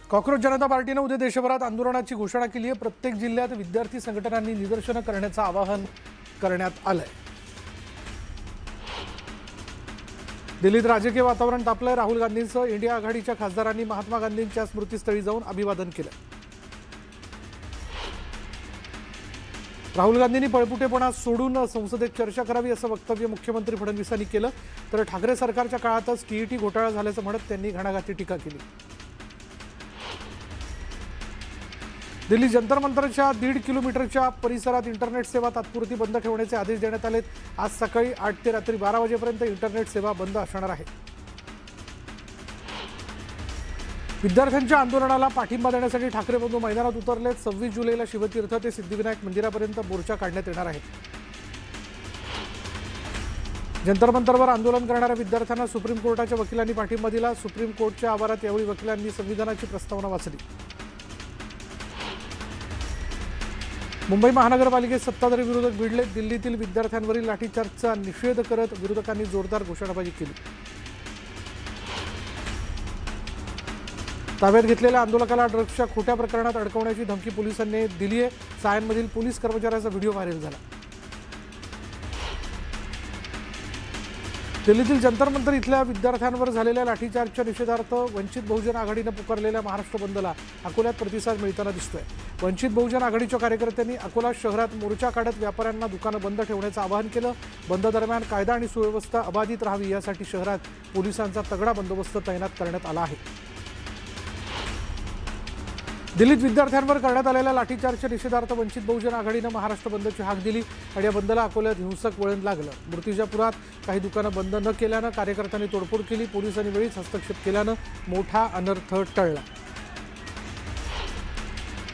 Cockroach जनता पार्टीने उद्या देशभरात आंदोलनाची घोषणा केली आहे। प्रत्येक जिल्ह्यात विद्यार्थी संघटनांनी निदर्शनं करण्याचं आवाहन करण्यात आलंय। दिल्लीत राजकीय वातावरण तापलंय। राहुल गांधींसह इंडिया आघाडीच्या खासदारांनी महात्मा गांधींच्या स्मृतीस्थळी जाऊन अभिवादन केलं। राहुल गांधींनी पळपुटेपणा सोडून संसदेत चर्चा करावी असं वक्तव्य मुख्यमंत्री फडणवीसांनी केलं, तर ठाकरे सरकारच्या काळातच टीईटी घोटाळा झाल्याचं म्हणत त्यांनी घणाघाती टीका केली। दिल्ली जंतर मंतरच्या 1.5 किलोमीटरच्या परिसरात इंटरनेट सेवा तात्पुरती बंद ठेवण्याचे आदेश देण्यात आलेत। आज सकाळी 8 ते रात्री 12 वाजेपर्यंत इंटरनेट सेवा बंद असणार आहे। विद्यार्थ्यांच्या आंदोलनाला पाठिंबा देण्यासाठी ठाकरे बंधू मैदानात उतरलेत। 26 जुलैला शिवतीर्थ ते सिद्धिविनायक मंदिरापर्यंत मोर्चा काढण्यात येणार आहे। जंतर मंतरवर आंदोलन करणाऱ्या विद्यार्थ्यांना सुप्रीम कोर्टाच्या वकिलांनी पाठिंबा दिला। सुप्रीम कोर्टच्या आवारात यावेळी वकिलांनी संविधानाची प्रस्तावना वाचली। मुंबई महानगरपालिकेत सत्ताधारी विरोधक भिडले। दिल्लीतील विद्यार्थ्यांवरील लाठीचार्जचा निषेध करत विरोधकांनी जोरदार घोषणाबाजी केली। ताब्यात घेतलेल्या आंदोलकाला ड्रग्सच्या खोट्या प्रकरणात अडकवण्याची धमकी पोलिसांनी दिली आहे। सायनमधील पोलीस कर्मचाऱ्याचा व्हिडिओ व्हायरल झाला। दिल्लीतील जंतर मंतर इथल्या विद्यार्थ्यांवर झालेल्या लाठीचार्जच्या निषेधार्थ वंचित बहुजन आघाडीनं पुकारलेल्या महाराष्ट्र बंदला अकोल्यात प्रतिसाद मिळताना दिसतोय। वंचित बहुजन आघाडीच्या कार्यकर्त्यांनी अकोला शहरात मोर्चा काढत व्यापाऱ्यांना दुकानं बंद ठेवण्याचं आवाहन केलं। बंद दरम्यान कायदा आणि सुव्यवस्था अबाधित राहावी यासाठी शहरात पोलिसांचा तगडा बंदोबस्त तैनात करण्यात आला आहे। दिल्लीत विद्यार्थ्यांवर करण्यात आलेल्या लाठीचार्जच्या निषेधार्थ वंचित बहुजन आघाडीनं महाराष्ट्र बंदची हाक दिली आणि या बंदला अकोल्यात हिंसक वळण लागलं। मूर्तिजापुरात काही दुकानं बंद न केल्यानं कार्यकर्त्यांनी तोडफोड केली। पोलिसांनी वेळीच हस्तक्षेप केल्यानं मोठा अनर्थ टळला।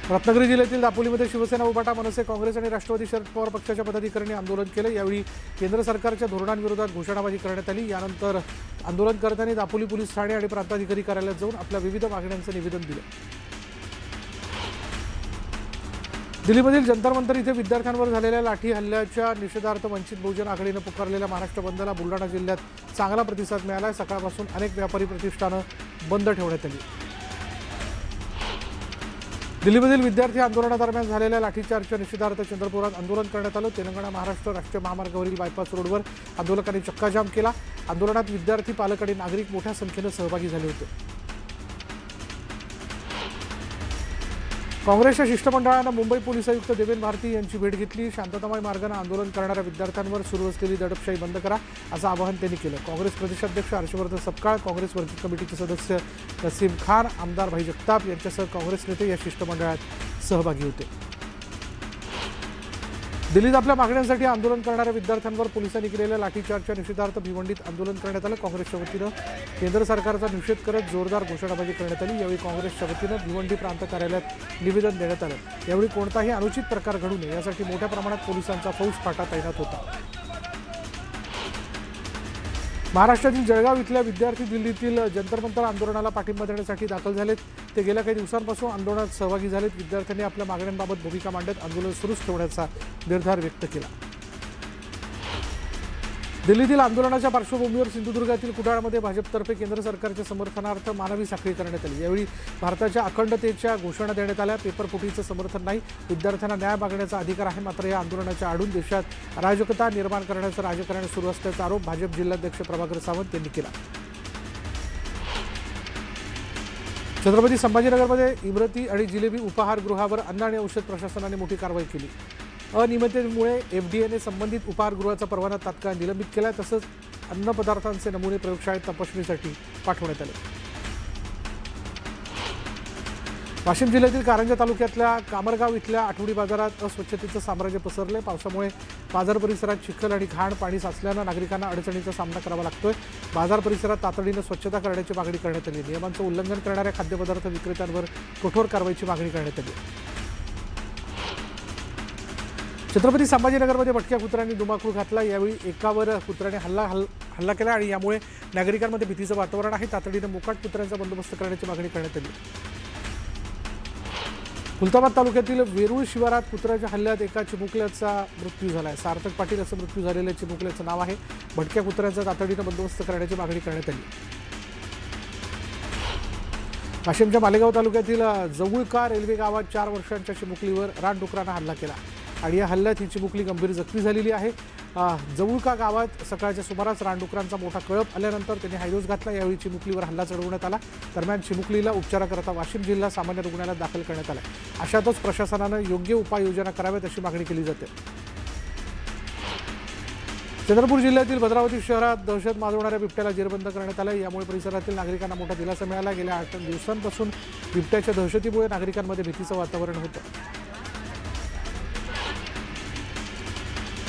रत्नागिरी जिल्ह्यातील दापोलीमध्ये शिवसेना, उभाटा, मनसे, काँग्रेस आणि राष्ट्रवादी शरद पवार पक्षाच्या पदाधिकाऱ्यांनी आंदोलन केलं। यावेळी केंद्र सरकारच्या धोरणांविरोधात घोषणाबाजी करण्यात आली। यानंतर आंदोलनकर्त्यांनी दापोली पोलीस ठाणे आणि प्रांताधिकारी कार्यालयात जाऊन आपल्या विविध मागण्यांचं निवेदन दिलं। दिल्लीमधील जंतर मंतर इथे विद्यार्थ्यांवर झालेल्या लाठी हल्ल्याच्या निषेधार्थ वंचित बहुजन आघाडीनं पुकारलेल्या महाराष्ट्र बंदला बुलढाणा जिल्ह्यात चांगला प्रतिसाद मिळाला आहे। सकाळपासून अनेक व्यापारी प्रतिष्ठानं बंद ठेवण्यात आली। दिल्लीमधील विद्यार्थी आंदोलनादरम्यान झालेल्या लाठीचार्जच्या निषेधार्थ चंद्रपुरात आंदोलन करण्यात आलं। तेलंगणा महाराष्ट्र राष्ट्रीय महामार्गावरील बायपास रोडवर आंदोलकांनी चक्काजाम केला। आंदोलनात विद्यार्थी, पालक आणि नागरिक मोठ्या संख्येनं सहभागी झाले होते। काँग्रेसच्या शिष्टमंडळानं मुंबई पोलीस आयुक्त देवेंद्र भारती यांची भेट घेतली। शांततामय मार्गाने आंदोलन करणाऱ्या विद्यार्थ्यांवर सुरू असलेली दडपशाही बंद करा असं आवाहन त्यांनी केलं। काँग्रेस प्रदेशाध्यक्ष हर्षवर्धन सपकाळ, काँग्रेस वर्किंग कमिटीचे सदस्य नसीम खान, आमदार भाई जगताप यांच्यासह काँग्रेस नेते या शिष्टमंडळात सहभागी होते। दिल्लीत आपल्या मागण्यांसाठी आंदोलन करणाऱ्या विद्यार्थ्यांवर पोलिसांनी केलेल्या लाठीचार्जच्या निषेधार्थ भिवंडीत आंदोलन करण्यात आलं। काँग्रेसच्या वतीनं केंद्र सरकारचा निषेध करत जोरदार घोषणाबाजी करण्यात आली। यावेळी काँग्रेसच्या वतीनं भिवंडी प्रांत कार्यालयात निवेदन देण्यात आलं। यावेळी कोणताही अनुचित प्रकार घडू नये यासाठी मोठ्या प्रमाणात पोलिसांचा फौज फाटा तैनात होता। महाराष्ट्रातील जळगाव इथल्या विद्यार्थी दिल्लीतील जंतर मंतर आंदोलनाला पाठिंबा देण्यासाठी दाखल झालेत। ते गेल्या काही दिवसांपासून आंदोलनात सहभागी झालेत। विद्यार्थ्यांनी आपल्या मागण्यांबाबत भूमिका मांडत आंदोलन सुरूच ठेवण्याचा निर्धार व्यक्त केला। दिल्लीतील आंदोलनाच्या पार्श्वभूमीवर सिंधुदुर्गातील कुडाळमध्ये भाजपतर्फे केंद्र सरकारच्या समर्थनार्थ मानवी साखळी करण्यात आली। यावेळी भारताच्या अखंडतेच्या घोषणा देण्यात आल्या। पेपरफुटीचं समर्थन नाही, विद्यार्थ्यांना न्याय मागण्याचा अधिकार आहे। मात्र या आंदोलनाच्या आडून देशात अराजकता निर्माण करण्याचं राजकारण सुरू असल्याचा आरोप भाजप जिल्हाध्यक्ष प्रभाकर सावंत यांनी केला। छत्रपती संभाजीनगरमध्ये इमरती आणि जिलेबी उपाहारगृहावर अन्न आणि औषध प्रशासनाने मोठी कारवाई केली। अनियमिततेमुळे एफडीएने संबंधित उपाहारगृहाचा परवाना तात्काळ निलंबित केला। तसंच अन्नपदार्थांचे नमुने प्रयोगशाळेत तपासणीसाठी पाठवण्यात आले। वाशिम जिल्ह्यातील कारंजा तालुक्यातल्या कामरगाव इथल्या आठवडी बाजारात अस्वच्छतेचं साम्राज्य पसरले। पावसामुळे बाजार परिसरात चिखल आणि घाण पाणी साचल्यानं नागरिकांना अडचणीचा सामना करावा लागतोय। बाजार परिसरात तातडीनं स्वच्छता करण्याची मागणी करण्यात आली। नियमांचं उल्लंघन करणाऱ्या खाद्यपदार्थ विक्रेत्यांवर कठोर कारवाईची मागणी करण्यात आली। छत्रपती संभाजीनगरमध्ये भटक्या कुत्र्यांनी धुमाकूळ घातला। यावेळी एकावर कुत्र्याने हल्ला केला आणि यामुळे नागरिकांमध्ये भीतीचं वातावरण आहे। तातडीनं मोकाट कुत्र्यांचा बंदोबस्त करण्याची मागणी करण्यात आली। खुलताबाद तालुक्यातील वेरूळ शिवारात कुत्र्याच्या हल्ल्यात एका चिमुकल्याचा मृत्यू झाला आहे। सार्थक पाटील असं मृत्यू झालेल्या चिमुकल्याचं नाव आहे। भटक्या कुत्र्यांचा तातडीनं बंदोबस्त करण्याची मागणी करण्यात आली। वाशिमच्या मालेगाव तालुक्यातील जवळका रेल्वे गावात 4 वर्षांच्या चिमुकलीवर रानडुकरानं हल्ला केला आणि या हल्ल्यात ही चिमुकली गंभीर जखमी झालेली आहे. जवळका गावात सकाळच्या सुमारास रानडुकरांचा मोठा कळप आल्यानंतर त्यांनी हायदोस घातला. यावेळी चिमुकलीवर हल्ला चढवण्यात आला. दरम्यान चिमुकलीला उपचाराकरता वाशिम जिल्हा सामान्य रुग्णालयात दाखल करण्यात आला. अशातच प्रशासनानं योग्य उपाययोजना कराव्यात अशी मागणी केली जाते. चंद्रपूर जिल्ह्यातील भद्रावती शहरात दहशत माजवणाऱ्या बिबट्याला जेरबंद करण्यात आलं. यामुळे परिसरातील नागरिकांना मोठा दिलासा मिळाला. गेल्या 8 दिवसांपासून बिबट्याच्या दहशतीमुळे नागरिकांमध्ये भीतीचं वातावरण होतं.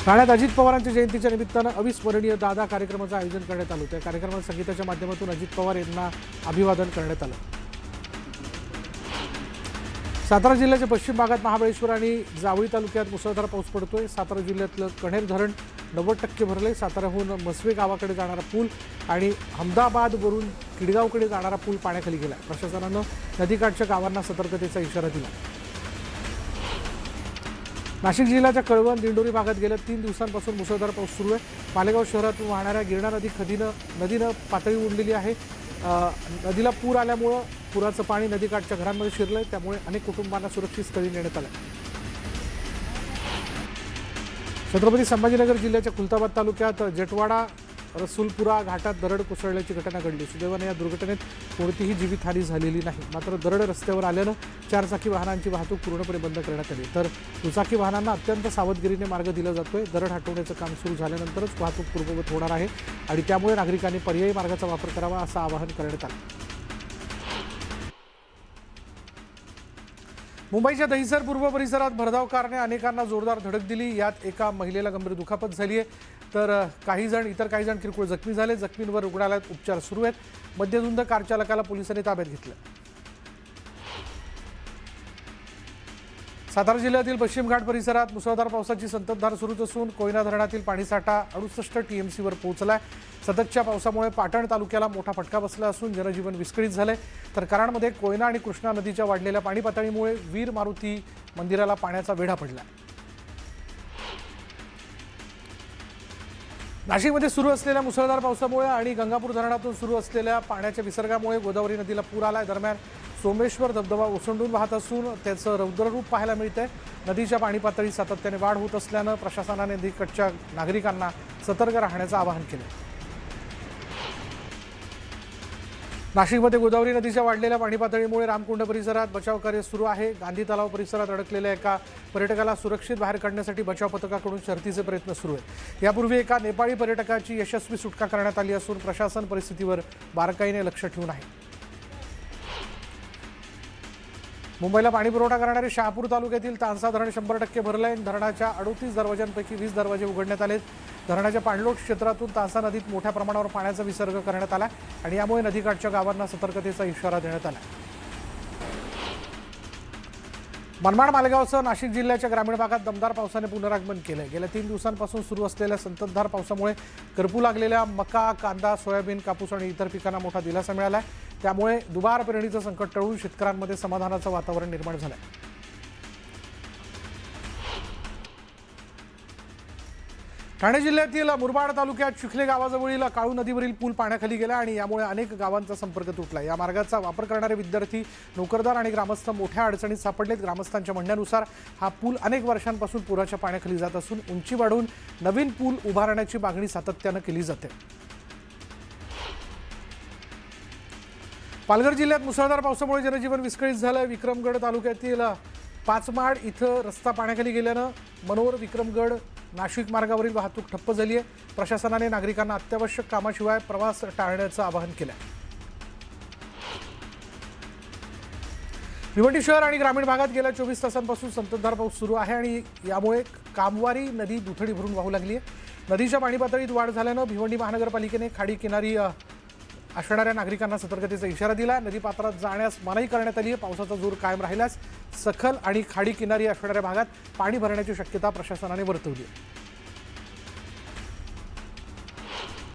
ठाण्यात अजित पवारांच्या जयंतीच्या निमित्तानं अविस्मरणीय दादा कार्यक्रमाचं आयोजन करण्यात आलं. त्या कार्यक्रमात संगीताच्या माध्यमातून अजित पवार यांना अभिवादन करण्यात आलं. सातारा जिल्ह्याच्या पश्चिम भागात महाबळेश्वर आणि जावळी तालुक्यात मुसळधार पाऊस पडतोय. सातारा जिल्ह्यातलं कण्हेर धरण 90% भरले. साताऱ्याहून मसवे गावाकडे जाणारा पूल आणि अहमदाबादवरून किडगावकडे जाणारा पूल पाण्याखाली गेला. प्रशासनानं नदीकाठच्या गावांना सतर्कतेचा इशारा दिला. नाशिक जिल्ह्याच्या कळवण दिंडोरी भागात गेल्या 3 दिवसांपासून मुसळधार पाऊस सुरू आहे. मालेगाव शहरातून वाहणाऱ्या गिरणा नदीनं पातळी ओढलेली आहे. नदीला पूर आल्यामुळं पुराचं पाणी नदीकाठच्या घरांमध्ये शिरलंय. त्यामुळे अनेक कुटुंबांना सुरक्षित स्थळी नेण्यात आलं. छत्रपती संभाजीनगर जिल्ह्याच्या खुलताबाद तालुक्यात जेटवाडा रसूलपुरा घाटात दरड कोसळल्याची घटना घडली. सुदैवाने या दुर्घटनेत कोणतीही जीवितहानी झालेली नाही. मात्र दरड रस्त्यावर आल्यानं 4 चाकी वाहनांची वाहतूक पूर्णपणे बंद करण्यात आली. तर दुचाकी वाहनांना अत्यंत सावधगिरीने मार्ग दिला जातोय. दरड हटवण्याचं काम सुरू झाल्यानंतरच वाहतूक पूर्ववत होणार आहे आणि त्यामुळे नागरिकांनी पर्यायी मार्गाचा वापर करावा असं आवाहन करण्यात आलं. मुंबईच्या दहिसर पूर्व परिसरात भरधाव कारने अनेकांना जोरदार धडक दिली. यात एका महिलेला गंभीर दुखापत झाली आहे. तर इतर काही जण किरकोळ जखमी झाले. जखमींवर रुग्णालयात उपचार सुरू आहेत. मद्यधुंद कार चालकाला पोलिसांनी ताब्यात घेतलं. सातारा जिल्ह्यातील पश्चिम घाट परिसरात मुसळधार पावसाची संततधार सुरूच असून कोयना धरणातील पाणीसाठा 68 TMCवर पोहोचलाय. सततच्या पावसामुळे पाटण तालुक्याला मोठा फटका बसला असून जनजीवन विस्कळीत झालंय. तर कराडमध्ये कोयना आणि कृष्णा नदीच्या वाढलेल्या पाणी पातळीमुळे वीर मारुती मंदिराला पाण्याचा वेढा पडला. नाशिकमध्ये सुरू असलेल्या मुसळधार पावसामुळे आणि गंगापूर धरणातून सुरू असलेल्या पाण्याच्या विसर्गामुळे गोदावरी नदीला पूर आलाय. दरम्यान सोमेश्वर धबधबा ओसंडून वाहत असून त्याचं रौद्ररूप पाहायला मिळतंय. नदीच्या पाणी पातळीत सातत्याने वाढ होत असल्यानं प्रशासनाने नदीकाठच्या नागरिकांना सतर्क राहण्याचं आवाहन केलं. नाशिकमध्ये गोदावरी नदीच्या वाढलेल्या पाणी पातळीमुळे रामकुंड परिसरात बचाव कार्य सुरू आहे. गांधी तलाव परिसरात अडकलेल्या एका पर्यटकाला सुरक्षित बाहेर काढण्यासाठी बचाव पथकाकडून शर्थीचे प्रयत्न सुरू आहेत. यापूर्वी एका नेपाळी पर्यटकाची यशस्वी सुटका करण्यात आली असून प्रशासन परिस्थितीवर बारकाईने लक्ष ठेवून आहे. मुंबईला पाणी पुरवठा करणारे शहापूर तालुक्यातील तानसा धरण 100% भरलंय. धरणाच्या 38 दरवाजांपैकी 20 दरवाजे उघडण्यात आले. धरणाच्या पाणलोट क्षेत्रातून तानसा नदीत मोठ्या प्रमाणावर पाण्याचा विसर्ग करण्यात आला आणि यामुळे नदीकाठच्या गावांना सतर्कतेचा इशारा देण्यात आला. मनमाड मालेगावसह नाशिक जिल्ह्याच्या ग्रामीण भागात दमदार पावसाने पुनरागमन केलंय. गेल्या 3 दिवसांपासून सुरू असलेल्या संततधार पावसामुळे करपू लागलेल्या मका, कांदा, सोयाबीन, कापूस आणि इतर पिकांना मोठा दिलासा मिळाला. त्यामुळे दुबार पेरणीचं संकट टळून शेतकऱ्यांमध्ये समाधानाचं वातावरण निर्माण झालंय. ठाणे जिल्ह्यातील मुरबाड तालुक्यात चिखले गावाजवळील काळू नदीवरील पूल पाण्याखाली गेला आणि यामुळे अनेक गावांचा संपर्क तुटला. या मार्गाचा वापर करणारे विद्यार्थी, नोकरदार आणि ग्रामस्थ मोठ्या अडचणीत सापडलेत. ग्रामस्थांच्या म्हणण्यानुसार हा पूल अनेक वर्षांपासून पुराच्या पाण्याखाली जात असून उंची वाढवून नवीन पूल उभारण्याची मागणी सातत्यानं केली जाते. पालघर जिल्ह्यात मुसळधार पावसामुळे जनजीवन विस्कळीत झालं. विक्रमगड तालुक्यातील पाचमाड इथं रस्ता पाण्याखाली गेल्यानं मनोर विक्रमगड नाशिक मार्गावरील वाहतूक ठप्प झाली आहे. प्रशासनाने नागरिकांना अत्यावश्यक कामाशिवाय प्रवास टाळण्याचं आवाहन केलं. भिवंडी शहर आणि ग्रामीण भागात गेल्या 24 तासांपासून संततधार पाऊस सुरू आहे आणि यामुळे कामवारी नदी दुथडी भरून वाहू लागली आहे. नदीच्या पाणी पातळीत वाढ झाल्यानं भिवंडी महानगरपालिकेने खाडी किनारी असणाऱ्या नागरिकांना सतर्कतेचा इशारा दिला. नदीपात्रात जाण्यास मनाई करण्यात आली आहे. पावसाचा जोर कायम राहिल्यास सखल आणि खाडी किनारी असणाऱ्या भागात पाणी भरण्याची शक्यता प्रशासनाने वर्तवली आहे.